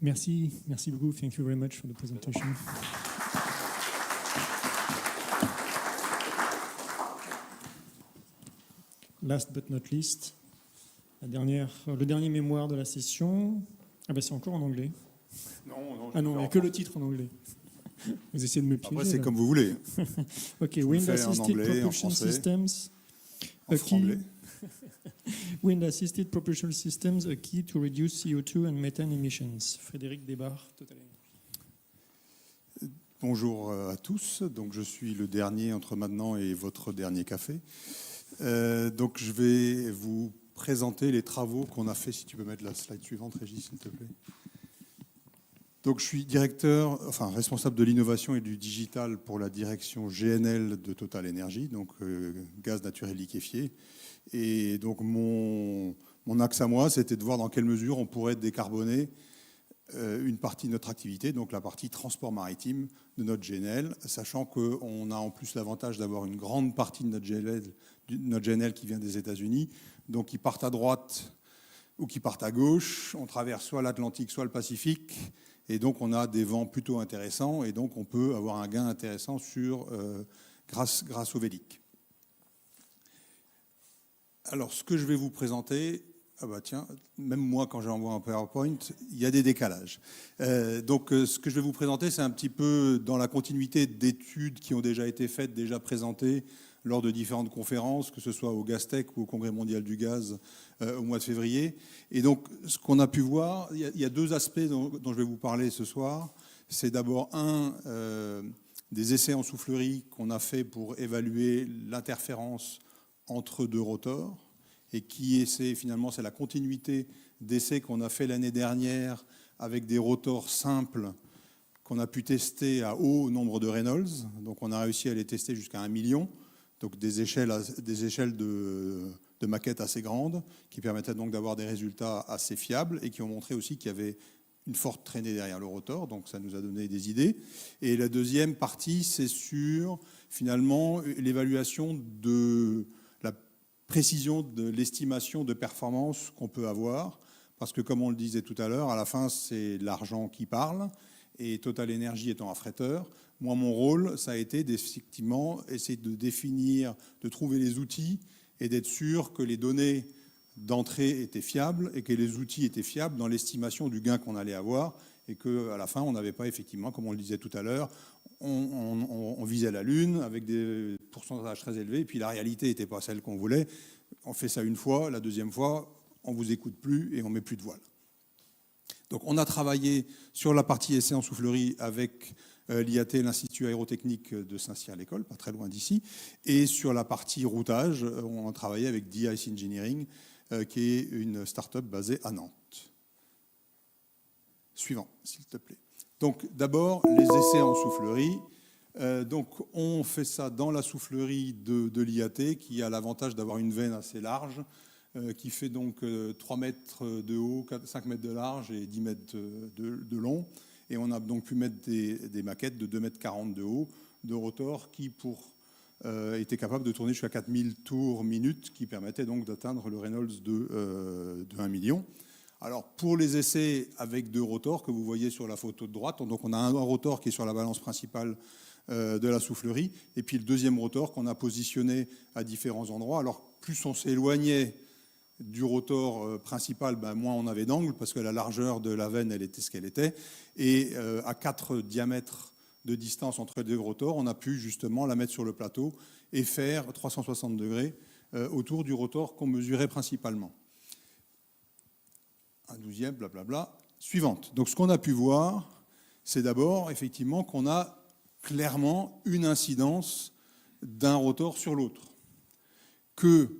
Merci beaucoup. Thank you very much for the presentation. Last but not least, le dernier mémoire de la session. Ah ben c'est encore en anglais. Non, il n'y a que le titre en anglais. Vous essayez de me piéger. Après, c'est là. comme vous voulez. Ok, Wind Assisted Propulsion Systems. En franglais. Wind Assisted Propulsion Systems, a key to reduce CO2 and methane emissions. Frédéric Desbarres, Total Energy. Bonjour à tous. Donc, je suis le dernier entre maintenant et votre dernier café. Donc, je vais vous présenter les travaux qu'on a fait. Si tu peux mettre la slide suivante, Régis, s'il te plaît. Donc, je suis responsable de l'innovation et du digital pour la direction GNL de Total Energy, donc gaz naturel liquéfié. Et donc, mon axe à moi, c'était de voir dans quelle mesure on pourrait décarboner une partie de notre activité, donc la partie transport maritime de notre GNL, sachant qu'on a en plus l'avantage d'avoir une grande partie de notre GNL qui vient des États-Unis, donc qui partent à droite ou qui partent à gauche. On traverse soit l'Atlantique, soit le Pacifique. Et donc, on a des vents plutôt intéressants et donc on peut avoir un gain intéressant grâce au Vélic. Alors, ce que je vais vous présenter, même moi, quand j'envoie un PowerPoint, il y a des décalages. Donc, ce que je vais vous présenter, c'est un petit peu dans la continuité d'études qui ont déjà été faites, déjà présentées lors de différentes conférences, que ce soit au Gastech ou au Congrès mondial du gaz au mois de février. Et donc, ce qu'on a pu voir, il y a deux aspects dont je vais vous parler ce soir. C'est d'abord des essais en soufflerie qu'on a fait pour évaluer l'interférence entre deux rotors, et finalement, c'est la continuité d'essais qu'on a fait l'année dernière avec des rotors simples qu'on a pu tester à haut nombre de Reynolds. Donc, on a réussi à les tester jusqu'à 1 million. Donc des échelles de maquettes assez grandes qui permettaient donc d'avoir des résultats assez fiables et qui ont montré aussi qu'il y avait une forte traînée derrière le rotor. Donc ça nous a donné des idées. Et la deuxième partie, c'est sur finalement l'évaluation de la précision de l'estimation de performance qu'on peut avoir. Parce que comme on le disait tout à l'heure, à la fin, c'est l'argent qui parle. Et Total Energy étant affréteur, moi, mon rôle, ça a été d'effectivement essayer de définir, de trouver les outils et d'être sûr que les données d'entrée étaient fiables et que les outils étaient fiables dans l'estimation du gain qu'on allait avoir et qu'à la fin, on n'avait pas effectivement, comme on le disait tout à l'heure, on visait la Lune avec des pourcentages très élevés et puis la réalité n'était pas celle qu'on voulait. On fait ça une fois, la deuxième fois, on ne vous écoute plus et on ne met plus de voile. Donc, on a travaillé sur la partie essai en soufflerie avec l'IAT, l'Institut aérotechnique de Saint-Cyr-l'École, pas très loin d'ici. Et sur la partie routage, on a travaillé avec DICE Engineering, qui est une start-up basée à Nantes. Suivant, s'il te plaît. Donc, d'abord, les essais en soufflerie. Donc, on fait ça dans la soufflerie de l'IAT, qui a l'avantage d'avoir une veine assez large, qui fait donc 3 mètres de haut, 5 mètres de large et 10 mètres de long. Et on a donc pu mettre des maquettes de 2,40 m de haut, de rotor, qui étaient capables de tourner jusqu'à 4000 tours minute, qui permettaient donc d'atteindre le Reynolds de 1 million. Alors, pour les essais avec deux rotors, que vous voyez sur la photo de droite, donc on a un rotor qui est sur la balance principale de la soufflerie, et puis le deuxième rotor qu'on a positionné à différents endroits. Alors, plus on s'éloignait du rotor principal, moins on avait d'angle, parce que la largeur de la veine, elle était ce qu'elle était. Et à 4 diamètres de distance entre les deux rotors, on a pu justement la mettre sur le plateau et faire 360 degrés autour du rotor qu'on mesurait principalement. Un 12e, blablabla. Suivante. Donc ce qu'on a pu voir, c'est d'abord effectivement qu'on a clairement une incidence d'un rotor sur l'autre. Que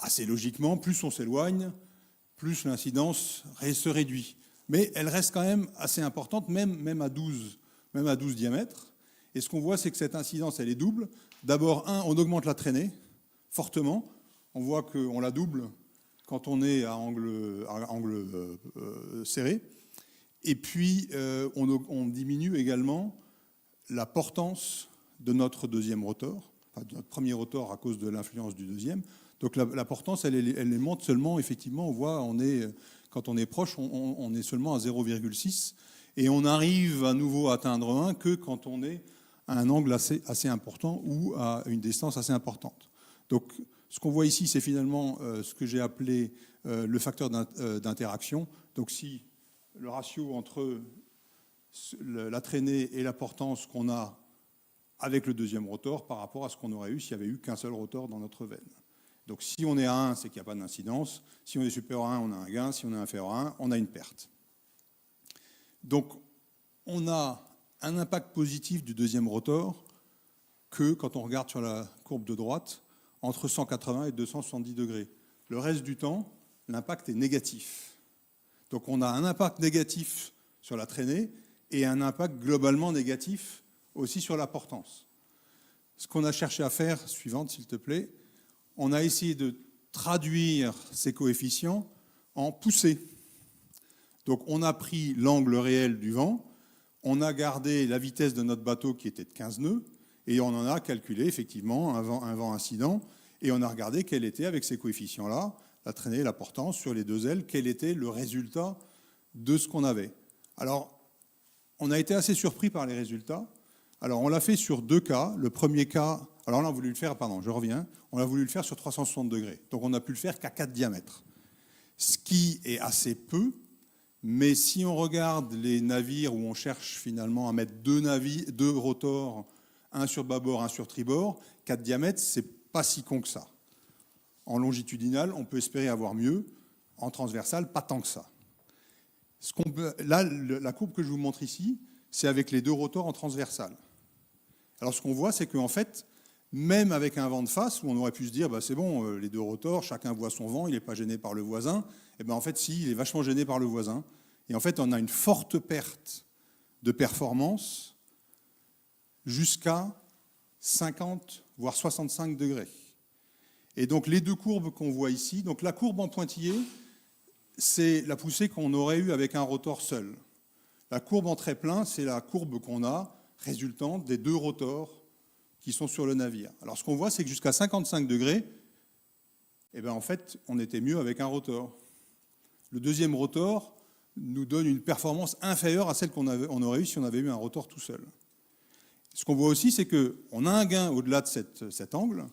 assez logiquement, plus on s'éloigne, plus l'incidence se réduit. Mais elle reste quand même assez importante, même à 12 diamètres. Et ce qu'on voit, c'est que cette incidence, elle est double. D'abord, on augmente la traînée fortement. On voit qu'on la double quand on est à angle serré. Et puis, on diminue également la portance de notre deuxième rotor, enfin de notre premier rotor à cause de l'influence du deuxième. Donc la portance, elle monte seulement, effectivement, on voit, Quand on est proche, on est seulement à 0,6 et on arrive à nouveau à atteindre 1 que quand on est à un angle assez important ou à une distance assez importante. Donc, ce qu'on voit ici, c'est finalement ce que j'ai appelé le facteur d'interaction. Donc, si le ratio entre la traînée et la portance qu'on a avec le deuxième rotor par rapport à ce qu'on aurait eu s'il n'y avait eu qu'un seul rotor dans notre veine. Donc, si on est à 1, c'est qu'il n'y a pas d'incidence. Si on est supérieur à 1, on a un gain. Si on est inférieur à 1, on a une perte. Donc, on a un impact positif du deuxième rotor que, quand on regarde sur la courbe de droite, entre 180 et 270 degrés. Le reste du temps, l'impact est négatif. Donc, on a un impact négatif sur la traînée et un impact globalement négatif aussi sur la portance. Ce qu'on a cherché à faire, suivante s'il te plaît, on a essayé de traduire ces coefficients en poussée. Donc on a pris l'angle réel du vent, on a gardé la vitesse de notre bateau qui était de 15 nœuds, et on en a calculé effectivement un vent incident, et on a regardé quel était, avec ces coefficients-là, la traînée et la portance sur les deux ailes, quel était le résultat de ce qu'on avait. Alors, on a été assez surpris par les résultats. Alors, on l'a fait sur 2 cas. Le premier cas, alors là, on a voulu le faire, je reviens, on a voulu le faire sur 360 degrés. Donc, on n'a pu le faire qu'à 4 diamètres. Ce qui est assez peu, mais si on regarde les navires où on cherche finalement à mettre 2 rotors, un sur bâbord, un sur tribord, 4 diamètres, c'est pas si con que ça. En longitudinal, on peut espérer avoir mieux. En transversal, pas tant que ça. Là, la courbe que je vous montre ici, c'est avec les 2 rotors en transversal. Alors, ce qu'on voit, c'est qu'en fait, même avec un vent de face, où on aurait pu se dire, bah, c'est bon, les 2 rotors, chacun voit son vent, il n'est pas gêné par le voisin, et ben en fait, si, il est vachement gêné par le voisin. Et en fait, on a une forte perte de performance jusqu'à 50, voire 65 degrés. Et donc, les 2 courbes qu'on voit ici, donc la courbe en pointillé, c'est la poussée qu'on aurait eue avec un rotor seul. La courbe en trait plein, c'est la courbe qu'on a résultante des 2 rotors qui sont sur le navire. Alors, ce qu'on voit, c'est que jusqu'à 55 degrés, eh ben, en fait, on était mieux avec un rotor. Le deuxième rotor nous donne une performance inférieure à celle qu'on aurait eue si on avait eu un rotor tout seul. Ce qu'on voit aussi, c'est qu'on a un gain au-delà de cet angle,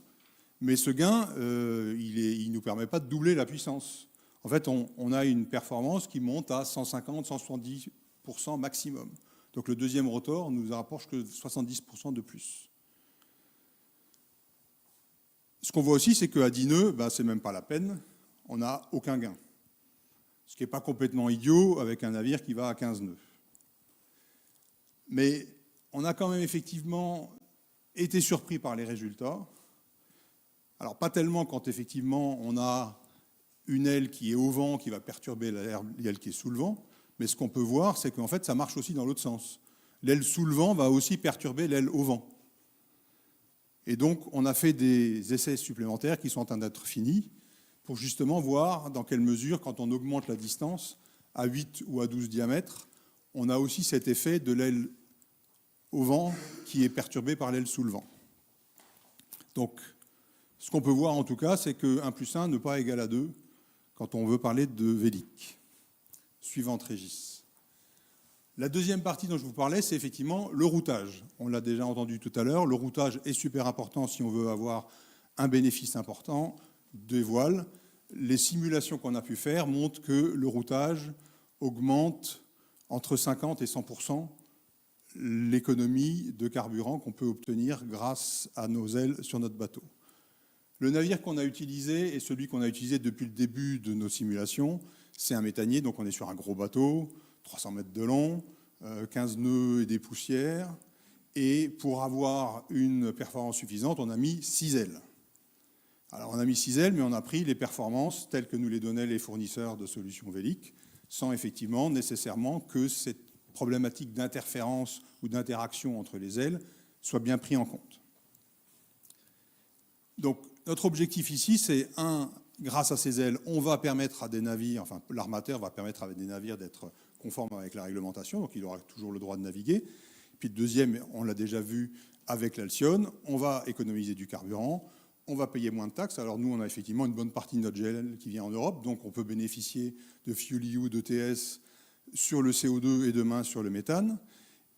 mais ce gain, il ne nous permet pas de doubler la puissance. En fait, on a une performance qui monte à 150, 170% maximum. Donc le deuxième rotor nous rapporte que 70% de plus. Ce qu'on voit aussi, c'est qu'à 10 nœuds, c'est même pas la peine, on n'a aucun gain. Ce qui n'est pas complètement idiot avec un navire qui va à 15 nœuds. Mais on a quand même effectivement été surpris par les résultats. Alors pas tellement quand effectivement on a une aile qui est au vent, qui va perturber l'aile qui est sous le vent, mais ce qu'on peut voir, c'est qu'en fait ça marche aussi dans l'autre sens. L'aile sous le vent va aussi perturber l'aile au vent. Et donc on a fait des essais supplémentaires qui sont en train d'être finis pour justement voir dans quelle mesure, quand on augmente la distance à 8 ou à 12 diamètres, on a aussi cet effet de l'aile au vent qui est perturbée par l'aile sous le vent. Donc, ce qu'on peut voir en tout cas, c'est que 1 plus 1 n'est pas égal à 2 quand on veut parler de Vélic. Suivante, Régis. La deuxième partie dont je vous parlais, c'est effectivement le routage. On l'a déjà entendu tout à l'heure, le routage est super important si on veut avoir un bénéfice important des voiles. Les simulations qu'on a pu faire montrent que le routage augmente entre 50 et 100% l'économie de carburant qu'on peut obtenir grâce à nos ailes sur notre bateau. Le navire qu'on a utilisé et celui qu'on a utilisé depuis le début de nos simulations, c'est un méthanier, donc on est sur un gros bateau, 300 mètres de long, 15 nœuds et des poussières. Et pour avoir une performance suffisante, on a mis 6 ailes. Alors on a mis 6 ailes, mais on a pris les performances telles que nous les donnaient les fournisseurs de solutions Vélic, sans effectivement nécessairement que cette problématique d'interférence ou d'interaction entre les ailes soit bien prise en compte. Donc notre objectif ici, c'est grâce à ces ailes, on va permettre à des navires, enfin l'armateur va permettre à des navires d'être conformes avec la réglementation, donc il aura toujours le droit de naviguer. Puis le deuxième, on l'a déjà vu avec l'Alcyon, on va économiser du carburant, on va payer moins de taxes. Alors nous, on a effectivement une bonne partie de notre GNL qui vient en Europe, donc on peut bénéficier de FuelEU, d'ETS sur le CO2 et demain sur le méthane.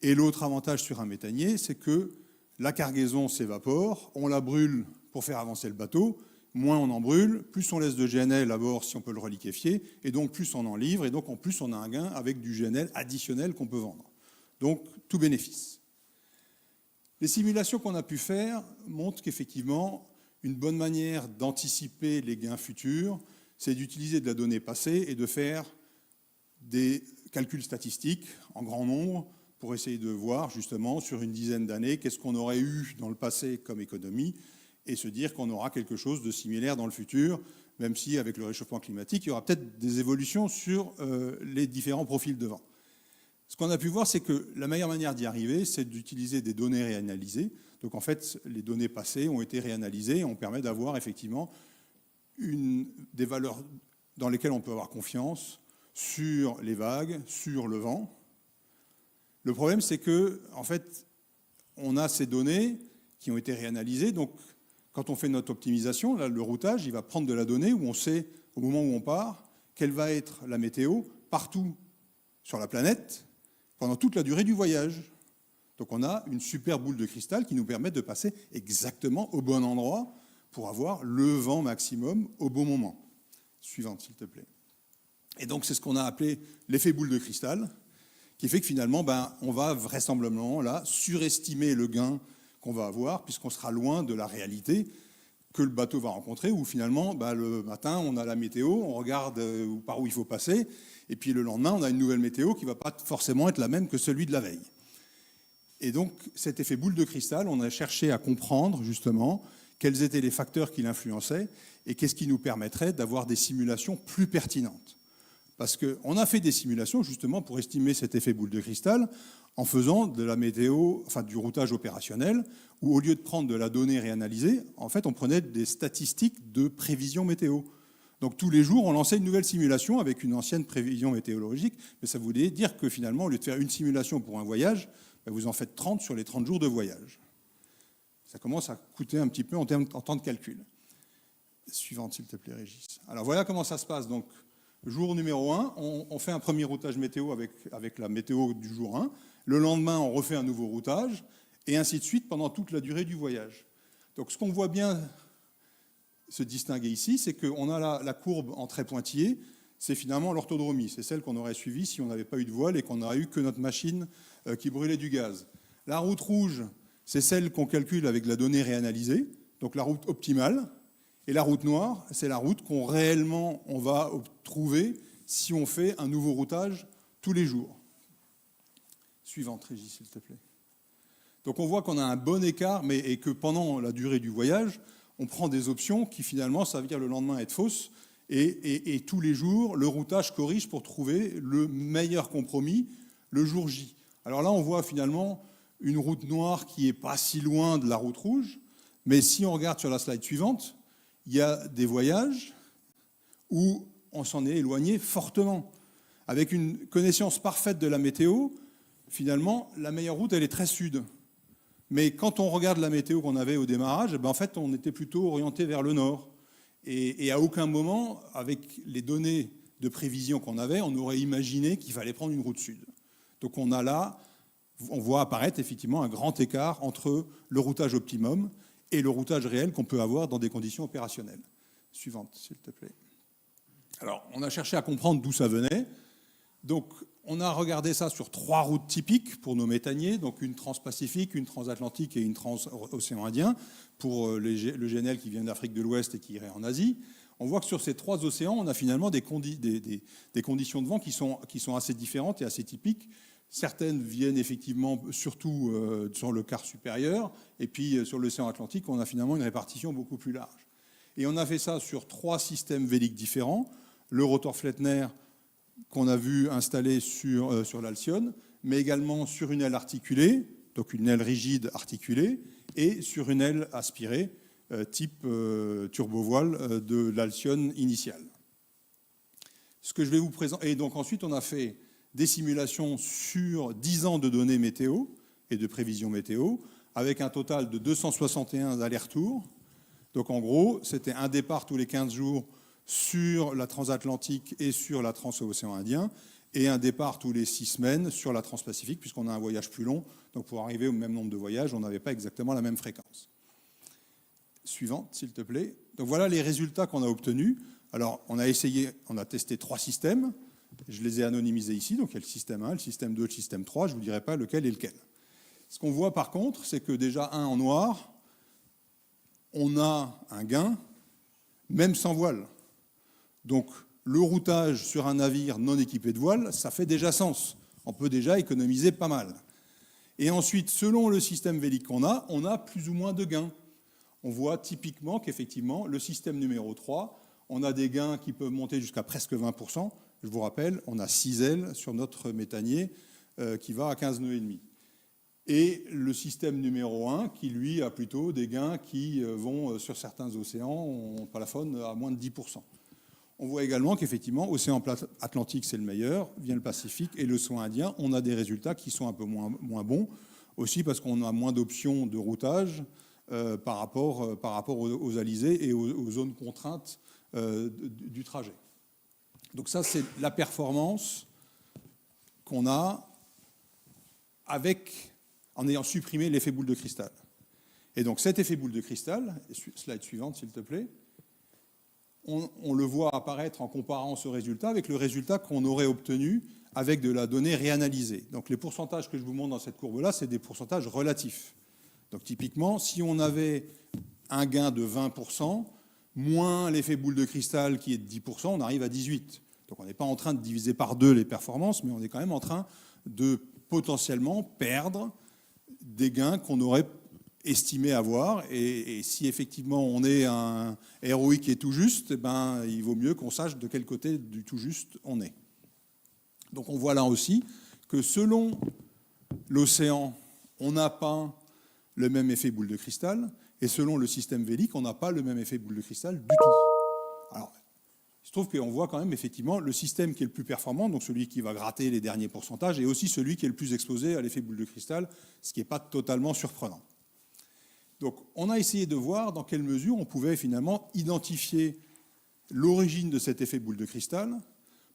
Et l'autre avantage sur un méthanier, c'est que la cargaison s'évapore, on la brûle pour faire avancer le bateau, moins on en brûle, plus on laisse de GNL à bord si on peut le reliquéfier, et donc plus on en livre, et donc en plus on a un gain avec du GNL additionnel qu'on peut vendre. Donc tout bénéfice. Les simulations qu'on a pu faire montrent qu'effectivement, une bonne manière d'anticiper les gains futurs, c'est d'utiliser de la donnée passée et de faire des calculs statistiques en grand nombre pour essayer de voir justement sur une dizaine d'années qu'est-ce qu'on aurait eu dans le passé comme économie et se dire qu'on aura quelque chose de similaire dans le futur, même si avec le réchauffement climatique, il y aura peut-être des évolutions sur les différents profils de vent. Ce qu'on a pu voir, c'est que la meilleure manière d'y arriver, c'est d'utiliser des données réanalysées. Donc en fait, les données passées ont été réanalysées et on permet d'avoir effectivement des valeurs dans lesquelles on peut avoir confiance sur les vagues, sur le vent. Le problème, c'est que en fait, on a ces données qui ont été réanalysées. Donc quand on fait notre optimisation, là, le routage, il va prendre de la donnée où on sait, au moment où on part, quelle va être la météo partout sur la planète pendant toute la durée du voyage. Donc on a une super boule de cristal qui nous permet de passer exactement au bon endroit pour avoir le vent maximum au bon moment. Suivante, s'il te plaît. Et donc c'est ce qu'on a appelé l'effet boule de cristal, qui fait que finalement, on va vraisemblablement là surestimer le gain qu'on va avoir, puisqu'on sera loin de la réalité que le bateau va rencontrer, où finalement, le matin, on a la météo, on regarde par où il faut passer, et puis le lendemain, on a une nouvelle météo qui ne va pas forcément être la même que celui de la veille. Et donc, cet effet boule de cristal, on a cherché à comprendre, justement, quels étaient les facteurs qui l'influençaient, et qu'est-ce qui nous permettrait d'avoir des simulations plus pertinentes. Parce qu'on a fait des simulations, justement, pour estimer cet effet boule de cristal, en faisant de la météo, enfin du routage opérationnel, où au lieu de prendre de la donnée réanalysée, en fait, on prenait des statistiques de prévision météo. Donc tous les jours, on lançait une nouvelle simulation avec une ancienne prévision météorologique, mais ça voulait dire que finalement, au lieu de faire une simulation pour un voyage, vous en faites 30 sur les 30 jours de voyage. Ça commence à coûter un petit peu en temps de calcul. Suivante, s'il te plaît, Régis. Alors voilà comment ça se passe. Donc, jour numéro 1, on fait un premier routage météo avec la météo du jour 1. Le lendemain, on refait un nouveau routage, et ainsi de suite pendant toute la durée du voyage. Donc ce qu'on voit bien se distinguer ici, c'est qu'on a la courbe en trait pointillé, c'est finalement l'orthodromie. C'est celle qu'on aurait suivie si on n'avait pas eu de voile et qu'on n'aurait eu que notre machine qui brûlait du gaz. La route rouge, c'est celle qu'on calcule avec la donnée réanalysée, donc la route optimale. Et la route noire, c'est la route qu'on réellement on va trouver si on fait un nouveau routage tous les jours. Suivante, Régis, s'il te plaît. Donc on voit qu'on a un bon écart, et que pendant la durée du voyage, on prend des options qui finalement, ça veut dire le lendemain être fausses, et tous les jours, le routage corrige pour trouver le meilleur compromis le jour J. Alors là, on voit finalement une route noire qui n'est pas si loin de la route rouge, mais si on regarde sur la slide suivante, il y a des voyages où on s'en est éloigné fortement. Avec une connaissance parfaite de la météo, finalement, la meilleure route, elle est très sud. Mais quand on regarde la météo qu'on avait au démarrage, en fait, on était plutôt orienté vers le nord. Et à aucun moment, avec les données de prévision qu'on avait, on aurait imaginé qu'il fallait prendre une route sud. Donc on a là, on voit apparaître effectivement un grand écart entre le routage optimum et le routage réel qu'on peut avoir dans des conditions opérationnelles. Suivante, s'il te plaît. Alors, on a cherché à comprendre d'où ça venait. Donc, on a regardé ça sur 3 routes typiques pour nos méthaniers, donc une transpacifique, une transatlantique et une transocéan Indien, pour le GNL qui vient d'Afrique de l'Ouest et qui irait en Asie. On voit que sur ces 3 océans, on a finalement des conditions de vent qui sont assez différentes et assez typiques. Certaines viennent effectivement surtout sur le quart supérieur, et puis sur l'océan Atlantique, on a finalement une répartition beaucoup plus large. Et on a fait ça sur 3 systèmes véliques différents, le rotor Flettner qu'on a vu installé sur l'Alcyone, mais également sur une aile articulée, donc une aile rigide articulée, et sur une aile aspirée, type turbovoile de l'Alcyone initiale. Ce que je vais vous présenter, et donc ensuite on a fait des simulations sur 10 ans de données météo et de prévisions météo, avec un total de 261 allers-retours, Donc en gros, c'était un départ tous les 15 jours sur la transatlantique et sur la transocéan Indien, et un départ tous les 6 semaines sur la transpacifique, puisqu'on a un voyage plus long. Donc pour arriver au même nombre de voyages, on n'avait pas exactement la même fréquence. Suivante, s'il te plaît. Donc voilà les résultats qu'on a obtenus. Alors on a testé 3 systèmes. Je les ai anonymisés ici. Donc il y a le système 1, le système 2, le système 3. Je ne vous dirai pas lequel est lequel. Ce qu'on voit par contre, c'est que déjà en noir, on a un gain, même sans voile. Donc, le routage sur un navire non équipé de voile, ça fait déjà sens. On peut déjà économiser pas mal. Et ensuite, selon le système vélique qu'on a, on a plus ou moins de gains. On voit typiquement qu'effectivement, le système numéro 3, on a des gains qui peuvent monter jusqu'à presque 20%. Je vous rappelle, on a 6 ailes sur notre méthanier qui va à 15 nœuds et demi. Et le système numéro 1, qui lui a plutôt des gains qui vont sur certains océans, on plafonne à moins de 10%. On voit également qu'effectivement, océan Atlantique, c'est le meilleur, vient le Pacifique, et l'océan Indien, on a des résultats qui sont un peu moins bons, aussi parce qu'on a moins d'options de routage par rapport aux alizés et aux zones contraintes du trajet. Donc ça, c'est la performance qu'on a en ayant supprimé l'effet boule de cristal. Et donc cet effet boule de cristal, slide suivante s'il te plaît, on le voit apparaître en comparant ce résultat avec le résultat qu'on aurait obtenu avec de la donnée réanalysée. Donc les pourcentages que je vous montre dans cette courbe-là, c'est des pourcentages relatifs. Donc typiquement, si on avait un gain de 20%, moins l'effet boule de cristal qui est de 10%, on arrive à 18%. Donc on n'est pas en train de diviser par 2 les performances, mais on est quand même en train de potentiellement perdre des gains qu'on aurait estimé avoir. Et si effectivement on est un ROI qui est tout juste, eh ben, il vaut mieux qu'on sache de quel côté du tout juste on est. Donc on voit là aussi que selon l'océan, on n'a pas le même effet boule de cristal, et selon le système vélique, on n'a pas le même effet boule de cristal du tout. Alors, il se trouve qu'on voit quand même effectivement le système qui est le plus performant, donc celui qui va gratter les derniers pourcentages, et aussi celui qui est le plus exposé à l'effet boule de cristal, ce qui n'est pas totalement surprenant. Donc on a essayé de voir dans quelle mesure on pouvait finalement identifier l'origine de cet effet boule de cristal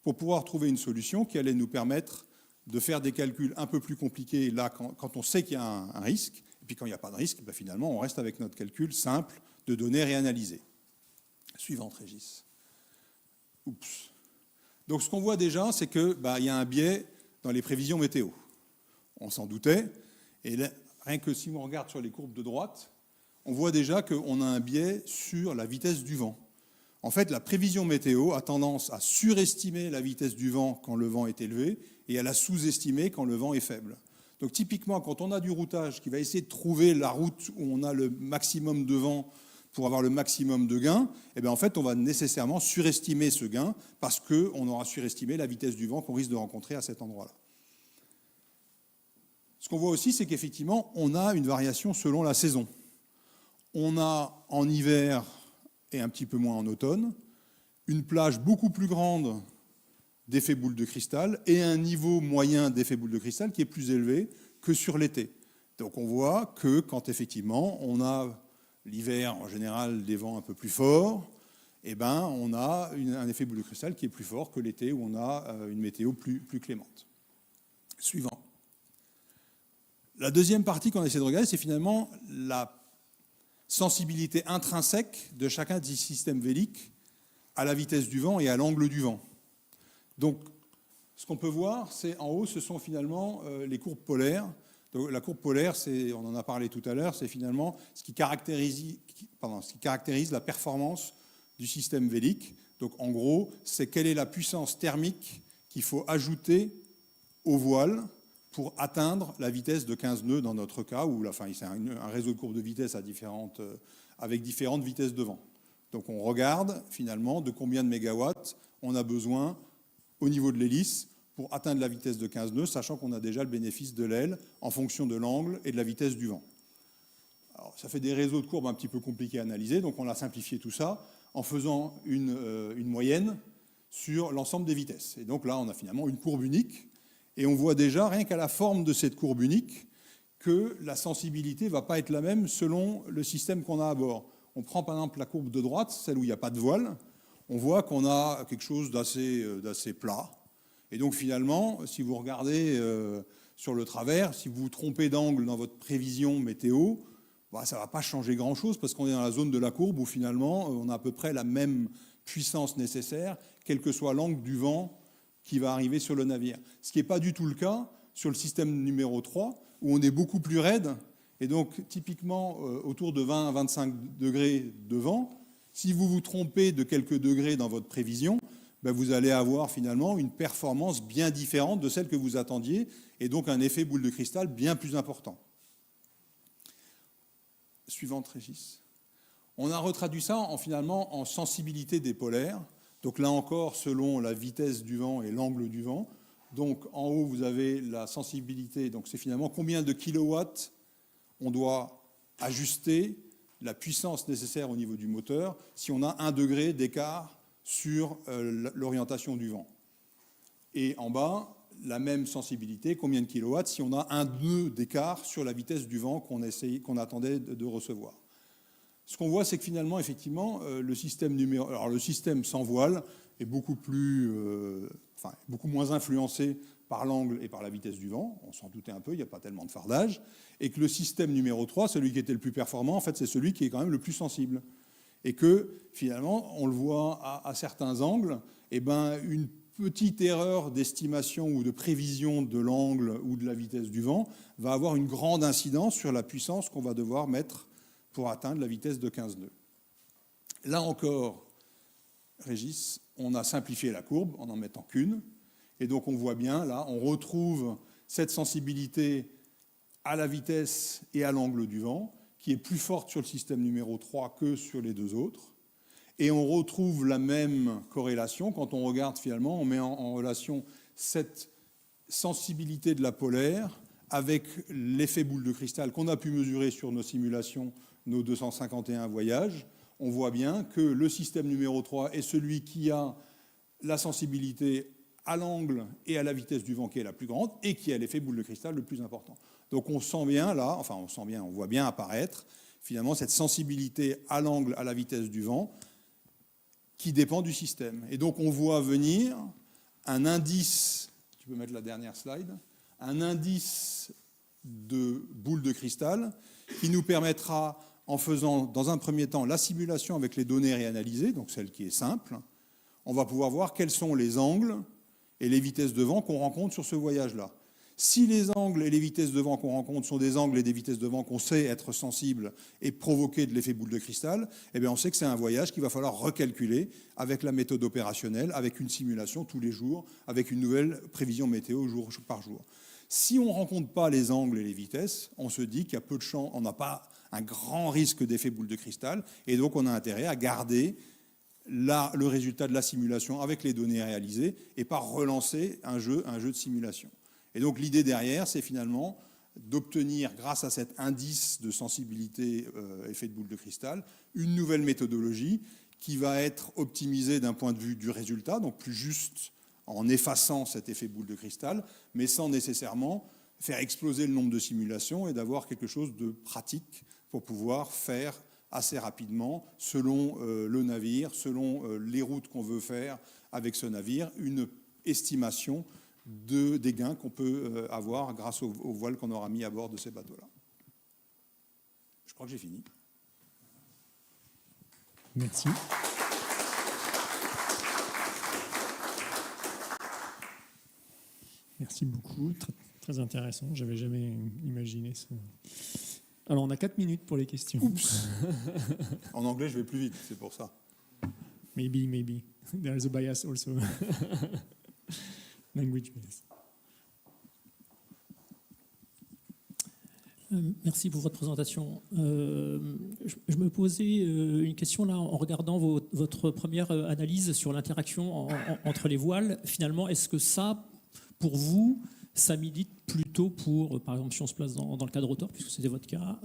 pour pouvoir trouver une solution qui allait nous permettre de faire des calculs un peu plus compliqués là quand on sait qu'il y a un risque, et puis quand il n'y a pas de risque, ben finalement on reste avec notre calcul simple de données réanalysées. Suivante, Régis. Oups. Donc ce qu'on voit déjà, c'est qu'il y a un biais dans les prévisions météo. On s'en doutait, et là, rien que si on regarde sur les courbes de droite, on voit déjà qu'on a un biais sur la vitesse du vent. En fait, la prévision météo a tendance à surestimer la vitesse du vent quand le vent est élevé et à la sous-estimer quand le vent est faible. Donc typiquement, quand on a du routage qui va essayer de trouver la route où on a le maximum de vent pour avoir le maximum de gain, eh bien en fait, on va nécessairement surestimer ce gain parce qu'on aura surestimé la vitesse du vent qu'on risque de rencontrer à cet endroit-là. Ce qu'on voit aussi, c'est qu'effectivement, on a une variation selon la saison. On a en hiver et un petit peu moins en automne une plage beaucoup plus grande d'effet boule de cristal et un niveau moyen d'effet boule de cristal qui est plus élevé que sur l'été. Donc on voit que quand effectivement on a l'hiver en général des vents un peu plus forts, eh ben, on a un effet boule de cristal qui est plus fort que l'été où on a une météo plus clémente. Suivant. La deuxième partie qu'on essaie de regarder, c'est finalement la sensibilité intrinsèque de chacun des systèmes véliques à la vitesse du vent et à l'angle du vent. Donc, ce qu'on peut voir, c'est en haut, ce sont finalement les courbes polaires. Donc, la courbe polaire, on en a parlé tout à l'heure, c'est finalement ce qui caractérise la performance du système vélique. Donc, en gros, c'est quelle est la puissance thermique qu'il faut ajouter au voile pour atteindre la vitesse de 15 nœuds dans notre cas, où c'est un réseau de courbes de vitesse avec différentes vitesses de vent. Donc on regarde finalement de combien de mégawatts on a besoin au niveau de l'hélice pour atteindre la vitesse de 15 nœuds, sachant qu'on a déjà le bénéfice de l'aile en fonction de l'angle et de la vitesse du vent. Alors, ça fait des réseaux de courbes un petit peu compliqués à analyser, donc on a simplifié tout ça en faisant une moyenne sur l'ensemble des vitesses. Et donc là, on a finalement une courbe unique. Et on voit déjà, rien qu'à la forme de cette courbe unique, que la sensibilité ne va pas être la même selon le système qu'on a à bord. on prend par exemple la courbe de droite, celle où il n'y a pas de voile, on voit qu'on a quelque chose d'assez plat. Et donc finalement, si vous regardez sur le travers, si vous vous trompez d'angle dans votre prévision météo, ça ne va pas changer grand-chose parce qu'on est dans la zone de la courbe où finalement on a à peu près la même puissance nécessaire, quel que soit l'angle du vent qui va arriver sur le navire. Ce qui n'est pas du tout le cas sur le système numéro 3, où on est beaucoup plus raide, et donc typiquement autour de 20 à 25 degrés de vent. Si vous vous trompez de quelques degrés dans votre prévision, vous allez avoir finalement une performance bien différente de celle que vous attendiez, et donc un effet boule de cristal bien plus important. Suivante, Régis. On a retraduit ça finalement en sensibilité des polaires. Donc là encore, selon la vitesse du vent et l'angle du vent. Donc en haut, vous avez la sensibilité. Donc c'est finalement combien de kilowatts on doit ajuster la puissance nécessaire au niveau du moteur si on a 1 degré d'écart sur l'orientation du vent. Et en bas, la même sensibilité, combien de kilowatts si on a 1 nœud d'écart sur la vitesse du vent qu'on attendait de recevoir. Ce qu'on voit, c'est que finalement, effectivement, le système sans voile est beaucoup moins influencé par l'angle et par la vitesse du vent. On s'en doutait un peu, il n'y a pas tellement de fardage. Et que le système numéro 3, celui qui était le plus performant, en fait, c'est celui qui est quand même le plus sensible. Et que, finalement, on le voit à certains angles, une petite erreur d'estimation ou de prévision de l'angle ou de la vitesse du vent va avoir une grande incidence sur la puissance qu'on va devoir mettre pour atteindre la vitesse de 15 nœuds. Là encore, Régis, on a simplifié la courbe en n'en mettant qu'une. Et donc on voit bien, là, on retrouve cette sensibilité à la vitesse et à l'angle du vent, qui est plus forte sur le système numéro 3 que sur les deux autres. Et on retrouve la même corrélation quand on regarde finalement, on met en relation cette sensibilité de la polaire avec l'effet boule de cristal qu'on a pu mesurer sur nos simulations, nos 251 voyages. On voit bien que le système numéro 3 est celui qui a la sensibilité à l'angle et à la vitesse du vent qui est la plus grande et qui a l'effet boule de cristal le plus important. Donc on sent bien là, on voit bien apparaître finalement cette sensibilité à l'angle, à la vitesse du vent qui dépend du système. Et donc on voit venir un indice, tu peux mettre la dernière slide, un indice de boule de cristal qui nous permettra, en faisant dans un premier temps la simulation avec les données réanalysées, donc celle qui est simple, on va pouvoir voir quels sont les angles et les vitesses de vent qu'on rencontre sur ce voyage-là. Si les angles et les vitesses de vent qu'on rencontre sont des angles et des vitesses de vent qu'on sait être sensibles et provoquer de l'effet boule de cristal, on sait que c'est un voyage qu'il va falloir recalculer avec la méthode opérationnelle, avec une simulation tous les jours, avec une nouvelle prévision météo jour par jour. Si on ne rencontre pas les angles et les vitesses, on se dit qu'il y a peu de chance, on n'a pas un grand risque d'effet boule de cristal, et donc on a intérêt à garder le résultat de la simulation avec les données réalisées et pas relancer un jeu de simulation. Et donc l'idée derrière, c'est finalement d'obtenir, grâce à cet indice de sensibilité effet de boule de cristal, une nouvelle méthodologie qui va être optimisée d'un point de vue du résultat, donc plus juste en effaçant cet effet boule de cristal, mais sans nécessairement faire exploser le nombre de simulations et d'avoir quelque chose de pratique pour pouvoir faire assez rapidement, selon le navire, selon les routes qu'on veut faire avec ce navire, une estimation des gains qu'on peut avoir grâce aux voiles qu'on aura mis à bord de ces bateaux-là. Je crois que j'ai fini. Merci. Merci beaucoup, très intéressant. J'avais jamais imaginé ça. Alors, on a 4 minutes pour les questions. Oups. En anglais, je vais plus vite, c'est pour ça. Maybe. There is a bias also. Language bias. Merci pour votre présentation. Je me posais une question là en regardant votre première analyse sur l'interaction entre les voiles. Finalement, est-ce que ça, pour vous, ça milite plutôt pour, par exemple, si on se place dans le cas de rotors, puisque c'était votre cas,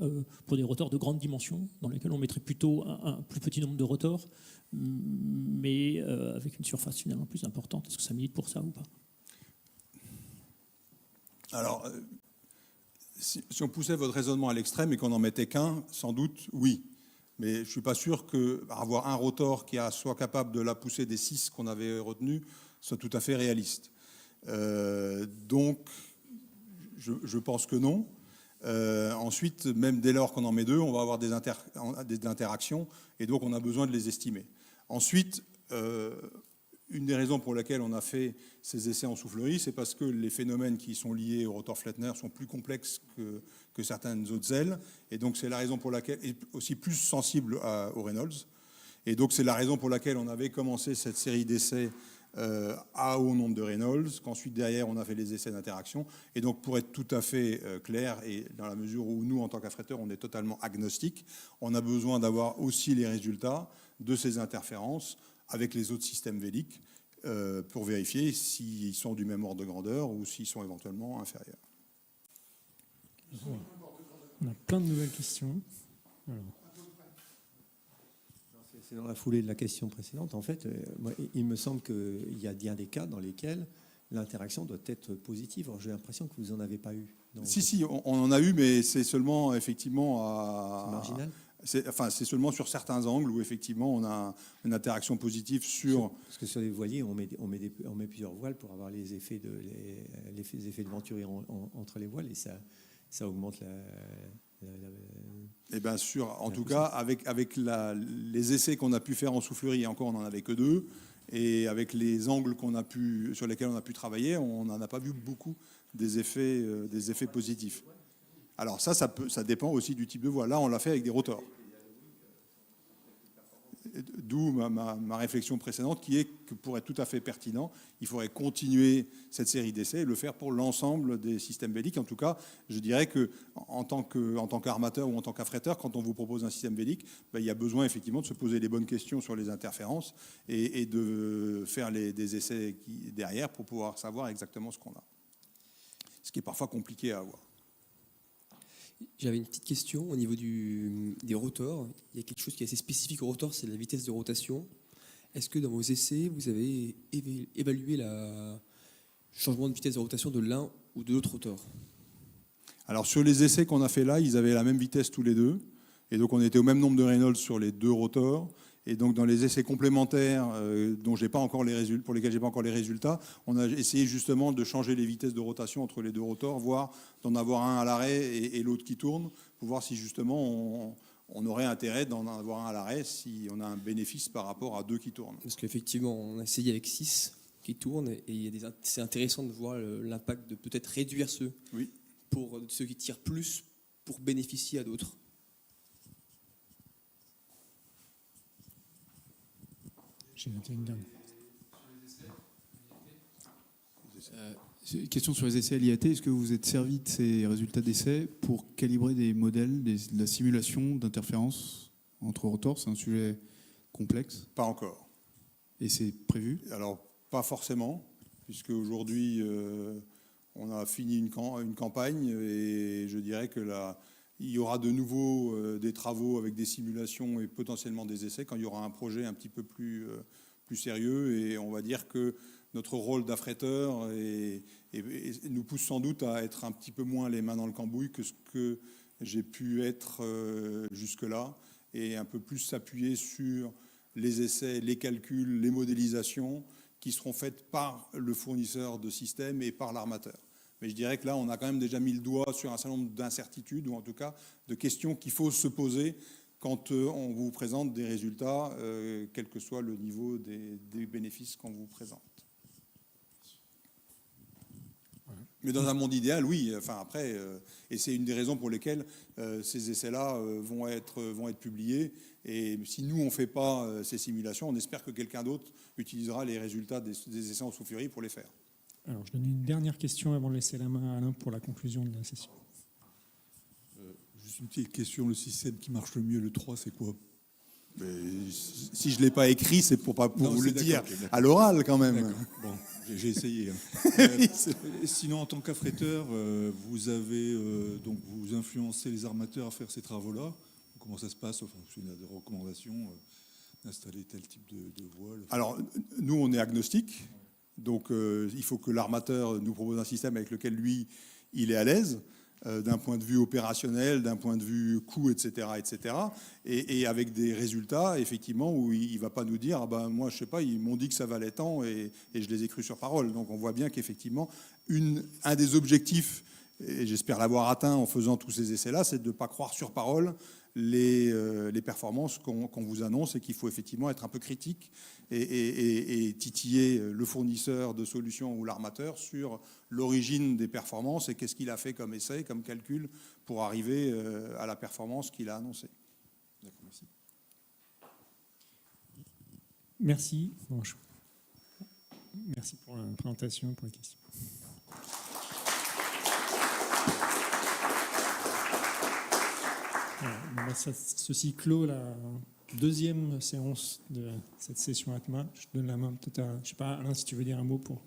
pour des rotors de grande dimension, dans lesquels on mettrait plutôt un plus petit nombre de rotors, mais avec une surface finalement plus importante. Est-ce que ça milite pour ça ou pas? Alors, si on poussait votre raisonnement à l'extrême et qu'on n'en mettait qu'un, sans doute, oui. Mais je ne suis pas sûr qu'avoir un rotor qui soit capable de la pousser des 6 qu'on avait retenus soit tout à fait réaliste. Donc, je pense que non. Ensuite, même dès lors qu'on en met 2, on va avoir des interactions, et donc on a besoin de les estimer. Ensuite, une des raisons pour lesquelles on a fait ces essais en soufflerie, c'est parce que les phénomènes qui sont liés au rotor Flettner sont plus complexes que certaines autres ailes, et donc c'est la raison pour laquelle, et aussi plus sensible au Reynolds, et donc c'est la raison pour laquelle on avait commencé cette série d'essais à haut nombre de Reynolds, qu'ensuite derrière on a fait les essais d'interaction. Et donc pour être tout à fait clair, et dans la mesure où nous en tant qu'affréteurs on est totalement agnostique, on a besoin d'avoir aussi les résultats de ces interférences avec les autres systèmes véliques pour vérifier s'ils sont du même ordre de grandeur ou s'ils sont éventuellement inférieurs. On a plein de nouvelles questions. Alors. C'est dans la foulée de la question précédente. En fait, moi, il me semble qu'il y a bien des cas dans lesquels l'interaction doit être positive. J'ai l'impression que vous n'en avez pas eu. Si, on en a eu, mais c'est seulement effectivement C'est marginal. C'est seulement sur certains angles où effectivement on a une interaction positive sur. Parce que sur les voiliers, on met plusieurs voiles pour avoir les effets de Venturi entre les voiles, et ça augmente Et bien sûr, en tout cas, avec les essais qu'on a pu faire en soufflerie, et encore on n'en avait que 2, et avec les angles sur lesquels on a pu travailler, on n'en a pas vu beaucoup des effets positifs. Alors ça dépend aussi du type de voile. Là, on l'a fait avec des rotors. D'où ma réflexion précédente qui est que pour être tout à fait pertinent, il faudrait continuer cette série d'essais et le faire pour l'ensemble des systèmes véliques. En tout cas, je dirais qu'en tant qu'armateur ou en tant qu'affréteur, quand on vous propose un système vélique, il y a besoin effectivement de se poser les bonnes questions sur les interférences et de faire des essais derrière pour pouvoir savoir exactement ce qu'on a. Ce qui est parfois compliqué à avoir. J'avais une petite question au niveau des rotors. Il y a quelque chose qui est assez spécifique au rotor, c'est la vitesse de rotation. Est-ce que dans vos essais, vous avez évalué le changement de vitesse de rotation de l'un ou de l'autre rotor? Alors sur les essais qu'on a fait là, ils avaient la même vitesse tous les deux. Et donc on était au même nombre de Reynolds sur les 2 rotors. Et donc dans les essais complémentaires pour lesquels j'ai pas encore les résultats, on a essayé justement de changer les vitesses de rotation entre les 2 rotors, voire d'en avoir un à l'arrêt et l'autre qui tourne, pour voir si justement on aurait intérêt d'en avoir un à l'arrêt si on a un bénéfice par rapport à 2 qui tournent. Parce qu'effectivement, on a essayé avec 6 qui tournent, et c'est intéressant de voir l'impact de peut-être réduire ceux, pour ceux qui tirent plus pour bénéficier à d'autres. J'ai noté une dernière. Question sur les essais LIAT. Est-ce que vous vous êtes servi de ces résultats d'essais pour calibrer des modèles, de la simulation d'interférences entre rotors? C'est un sujet complexe. Pas encore. Et c'est prévu? Alors, pas forcément, puisque aujourd'hui, on a fini une campagne, et je dirais que il y aura de nouveau des travaux avec des simulations et potentiellement des essais quand il y aura un projet un petit peu plus sérieux. Et on va dire que notre rôle d'affréteur nous pousse sans doute à être un petit peu moins les mains dans le cambouis que ce que j'ai pu être jusque-là, et un peu plus s'appuyer sur les essais, les calculs, les modélisations qui seront faites par le fournisseur de systèmes et par l'armateur. Mais je dirais que là, on a quand même déjà mis le doigt sur un certain nombre d'incertitudes, ou en tout cas de questions qu'il faut se poser quand on vous présente des résultats, quel que soit le niveau des bénéfices qu'on vous présente. Mais dans un monde idéal, oui. Enfin, après, et c'est une des raisons pour lesquelles ces essais-là vont être publiés. Et si nous, on ne fait pas ces simulations, on espère que quelqu'un d'autre utilisera les résultats des essais en soufflerie pour les faire. Alors, je donne une dernière question avant de laisser la main à Alain pour la conclusion de la session. Juste une petite question, le système qui marche le mieux, le 3, c'est quoi? Mais si je ne l'ai pas écrit, c'est pour vous le dire okay, à l'oral quand même. D'accord. Bon, j'ai essayé. Sinon, en tant qu'affréteur, vous influencez les armateurs à faire ces travaux-là. Comment ça se passe en fonction des recommandations d'installer tel type de voile? Alors, nous, on est agnostique. Donc, il faut que l'armateur nous propose un système avec lequel, lui, il est à l'aise. d'un point de vue opérationnel, d'un point de vue coût, etc., etc. Et avec des résultats, effectivement, où il ne va pas nous dire, ah ben, moi, je ne sais pas, ils m'ont dit que ça valait tant et je les ai crus sur parole. Donc on voit bien qu'effectivement, un des objectifs, et j'espère l'avoir atteint en faisant tous ces essais-là, c'est de ne pas croire sur parole les performances qu'on vous annonce, et qu'il faut effectivement être un peu critique et titiller le fournisseur de solutions ou l'armateur sur l'origine des performances et qu'est-ce qu'il a fait comme essai, comme calcul pour arriver à la performance qu'il a annoncée. D'accord, merci. Merci. Merci pour la présentation, pour les questions. Voilà, ceci clôt la deuxième séance de cette session ATMA. Je donne la main peut-être à, je sais pas, Alain, si tu veux dire un mot pour